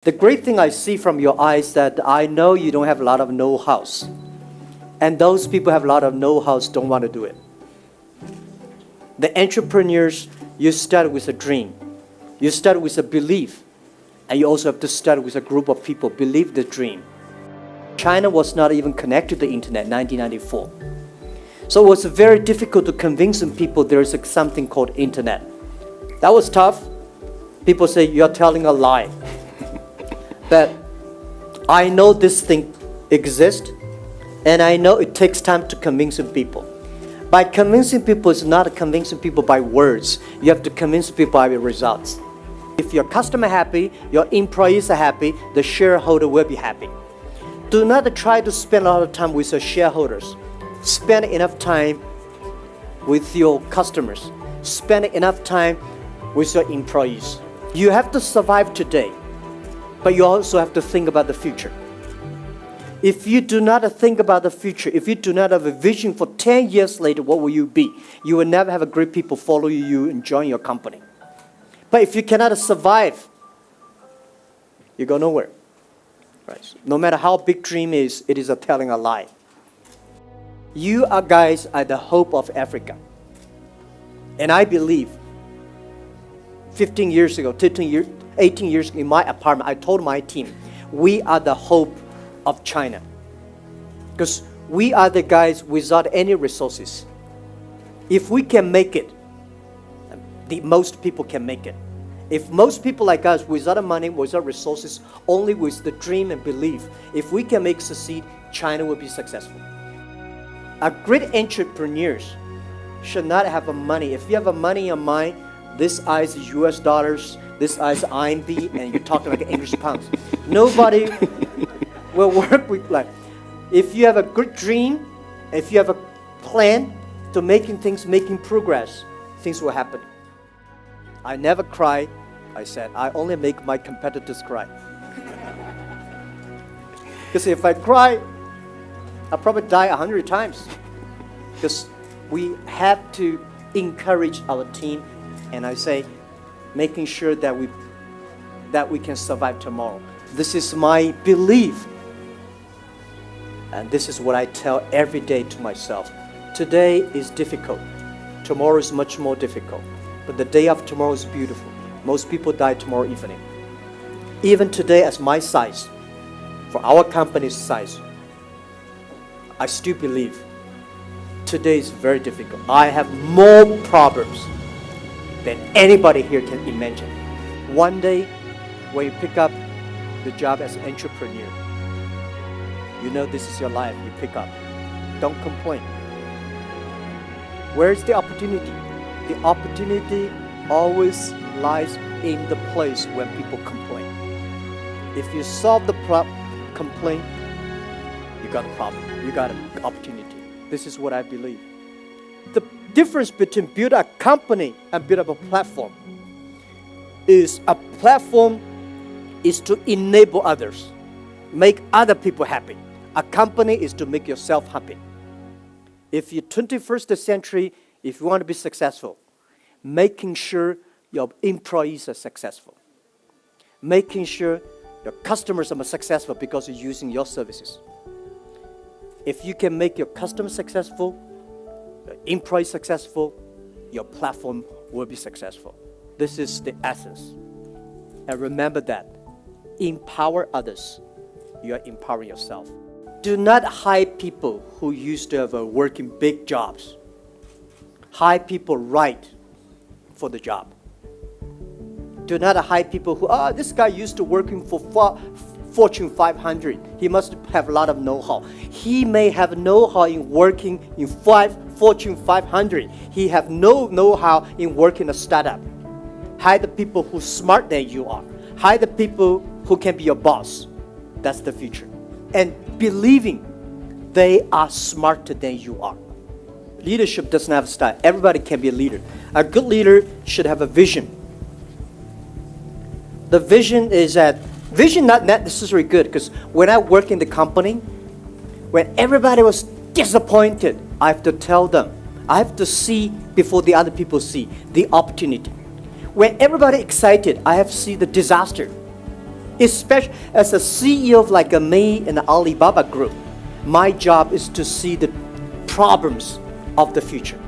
The great thing I see from your eyes that I know you don't have a lot of know-hows. And those people have a lot of know-hows don't want to do it. The entrepreneurs, you start with a dream. You start with a belief. And you also have to start with a group of people believe the dream. China was not even connected to the internet in 1994. So it was very difficult to convince people there is something called internet. That was tough. People say, you're telling a lie. But I know this thing exists, and I know it takes time to convince people. By convincing people, it's not convincing people by words. You have to convince people by results. If your customer happy, your employees are happy, the shareholder will be happy. Do not try to spend a lot of time with your shareholders. Spend enough time with your customers. Spend enough time with your employees. You have to survive today, but you also have to think about the future. If you do not think about the future, if you do not have a vision for 10 years later, what will you be? You will never have a great people follow you and join your company. But if you cannot survive, you go nowhere. Right? No matter how big dream is, it is a telling a lie. You guys are the hope of Africa. And I believe 15 years ago, 18 years in my apartment, I told my team, we are the hope of China. Because we are the guys without any resources. If we can make it, most people can make it. If most people like us, without money, without resources, only with the dream and belief, if we can make succeed, China will be successful. A great entrepreneurs should not have money. If you have money in your mind, this is US dollars, this is RMB, and you're talking like English pounds. Nobody will work with like. If you have a good dream, if you have a plan to making progress, things will happen. I never cry. I said, I only make my competitors cry. Because if I cry, I'll probably die 100 times. Because we have to encourage our team, and I say, making sure that we can survive tomorrow. This is my belief. And this is what I tell every day to myself. Today is difficult. Tomorrow is much more difficult. But the day after tomorrow is beautiful. Most people die tomorrow evening. Even today, as my size, for our company's size, I still believe today is very difficult. I have more problems than anybody here can imagine. One day, when you pick up the job as an entrepreneur, you know this is your life, you pick up. Don't complain. Where's the opportunity? The opportunity always lies in the place when people complain. If you solve the complaint, you got a problem. You got an opportunity. This is what I believe. The difference between build a company and build up a platform is a platform is to enable others, make other people happy. A company is to make yourself happy. If you're 21st century, if you want to be successful, making sure your employees are successful, making sure your customers are successful because you're using your services. If you can make your customers successful, your employees successful, your platform will be successful. This is the essence. And remember that. Empower others. You are empowering yourself. Do not hire people who used to have working big jobs. Hire people right for the job. Do not hire people who, this guy used to working for Fortune 500. He must have a lot of know-how. He may have know-how in working in Fortune 500. He have no know-how in working a startup. Hire the people who are smarter than you are. Hire the people who can be your boss. That's the future. And believing they are smarter than you are. Leadership doesn't have a style. Everybody can be a leader. A good leader should have a vision. The vision is that, vision not necessarily good, because when I work in the company, when everybody was disappointed, I have to tell them. I have to see before the other people see the opportunity. When everybody excited, I have to see the disaster. Especially as a CEO of like a me and the Alibaba group, my job is to see the problems of the future.